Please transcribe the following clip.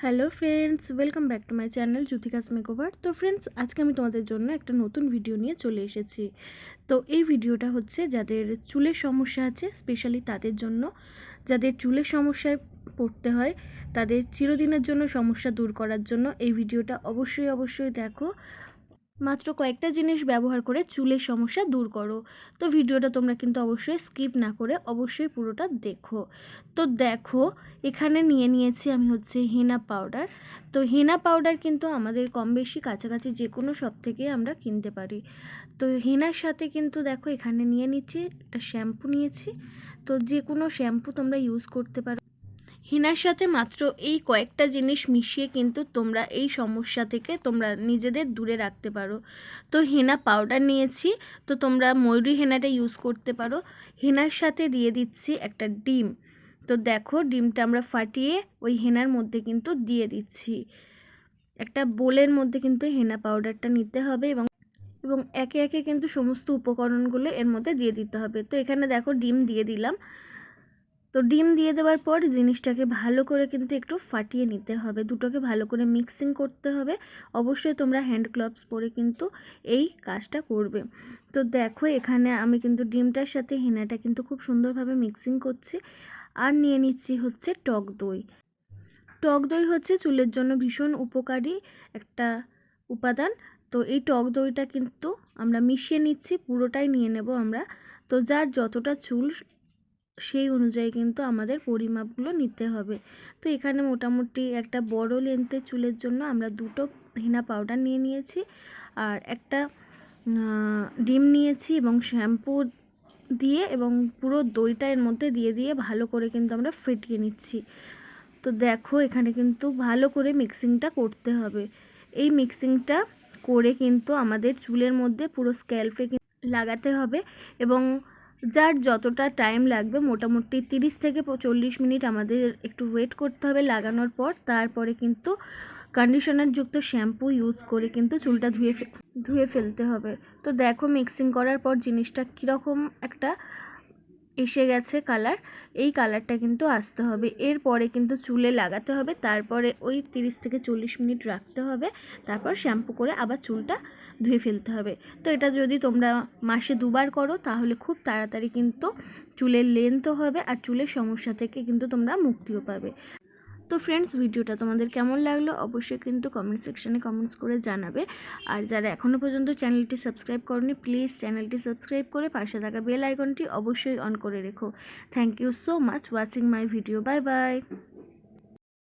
Hello friends, welcome back to my channel Juthika's makeover. তো friends, আজকে আমি তোমাদের জন্য একটা নতুন ভিডিও নিয়ে চলে এসেছি। তো এই ভিডিওটা হচ্ছে যাদের চুলের সমস্যা আছে, স্পেশালি তাদের জন্য। যাদের চুলের সমস্যায় পড়তে হয়, তাদের চিরদিনের জন্য সমস্যা দূর করার জন্য এই ভিডিওটা অবশ্যই দেখো। মাত্র কয়েকটা জিনিস ব্যবহার করে চুলের সমস্যা দূর করো। তো ভিডিওটা তোমরা কিন্তু অবশ্যই স্কিপ না করে অবশ্যই পুরোটা দেখো। তো দেখো, এখানে নিয়েছি আমি হচ্ছে হেনা পাউডার। তো হেনা পাউডার কিন্তু আমাদের কম বেশি কাছাকাছি যে কোনো শপ থেকে আমরা কিনতে পারি। তো হেনার সাথে কিন্তু দেখো এখানে নিয়ে নিচ্ছি একটা শ্যাম্পু নিয়েছি। তো যে কোনো শ্যাম্পু তোমরা ইউজ করতে পারো। হেনার সাথে মাত্র এই কয়েকটা জিনিস মিশিয়ে কিন্তু তোমরা এই সমস্যা থেকে তোমরা নিজেদের দূরে রাখতে পারো। তো হেনা পাউডার নিয়েছি, তো তোমরা ময়ূরী হেনাটা ইউজ করতে পারো। হেনার সাথে দিয়ে দিচ্ছি একটা ডিম। তো দেখো, ডিমটা আমরা ফাটিয়ে ওই হেনার মধ্যে কিন্তু দিয়ে দিচ্ছি। একটা বোলের মধ্যে কিন্তু হেনা পাউডারটা নিতে হবে এবং একে একে কিন্তু সমস্ত উপকরণগুলো এর মধ্যে দিয়ে দিতে হবে। তো এখানে দেখো ডিম দিয়ে দিলাম। তো ডিম দিয়ে দেওয়ার পর জিনিসটাকে ভালো করে কিন্তু একটু ফাটিয়ে নিতে হবে, দুটোকে ভালো করে মিক্সিং করতে হবে। অবশ্যই তোমরা হ্যান্ড গ্লাভস পরে কিন্তু এই কাজটা করবে। তো দেখো, এখানে আমি কিন্তু ডিমটার সাথে হেনাটা কিন্তু খুব সুন্দরভাবে মিক্সিং করছি। আর নিয়ে নিচ্ছি হচ্ছে টক দই। টক দই হচ্ছে চুলের জন্য ভীষণ উপকারী একটা উপাদান। তো এই টক দইটা কিন্তু আমরা মিশিয়ে নিচ্ছি, পুরোটাই নিয়ে নেব আমরা। তো যার যতটা চুল সেই অনুযায়ী কিন্তু আমাদের পরিমাপগুলো নিতে হবে। তো এখানে মোটামুটি একটা বড় লেন্থের চুলের জন্য আমরা দুটো হেনা পাউডার নিয়ে নিয়েছি, আর একটা ডিম নিয়েছি এবং শ্যাম্পু দিয়ে এবং পুরো দইটা এর মধ্যে দিয়ে ভালো করে কিন্তু আমরা ফেটিয়ে নিচ্ছি। তো দেখো, এখানে কিন্তু ভালো করে মিক্সিংটা করতে হবে। এই মিক্সিংটা করে কিন্তু আমাদের চুলের মধ্যে পুরো স্ক্যাল্পে লাগাতে হবে এবং যার যতটা টাইম লাগবে, মোটামুটি 30 থেকে 40 মিনিট আমাদের একটু ওয়েট করতে হবে লাগানোর পর। তারপরে কিন্তু কন্ডিশনারযুক্ত শ্যাম্পু ইউজ করে কিন্তু চুলটা ধুয়ে ফেলতে হবে। তো দেখো, মিক্সিং করার পর জিনিসটা কীরকম একটা এসে গেছে কালার। এই কালারটা কিন্তু আসতে হবে, এরপরে কিন্তু চুলে লাগাতে হবে। তারপরে ওই 30 থেকে 40 মিনিট রাখতে হবে, তারপর শ্যাম্পু করে আবার চুলটা ধুয়ে ফেলতে হবে। তো এটা যদি তোমরা মাসে 2বার করো, তাহলে খুব তাড়াতাড়ি কিন্তু চুলের লেন্থও হবে আর চুলের সমস্যা থেকে কিন্তু তোমরা মুক্তিও পাবে। তো ফ্রেন্ডস, ভিডিওটা তোমাদের কেমন লাগলো অবশ্যই কিন্তু কমেন্ট সেকশানে কমেন্টস করে জানাবে। আর যারা এখনও পর্যন্ত চ্যানেলটি সাবস্ক্রাইব করনি, প্লিজ চ্যানেলটি সাবস্ক্রাইব করে পাশে থাকা বেল আইকনটি অবশ্যই অন করে রেখো। Thank you so much watching my video. Bye by.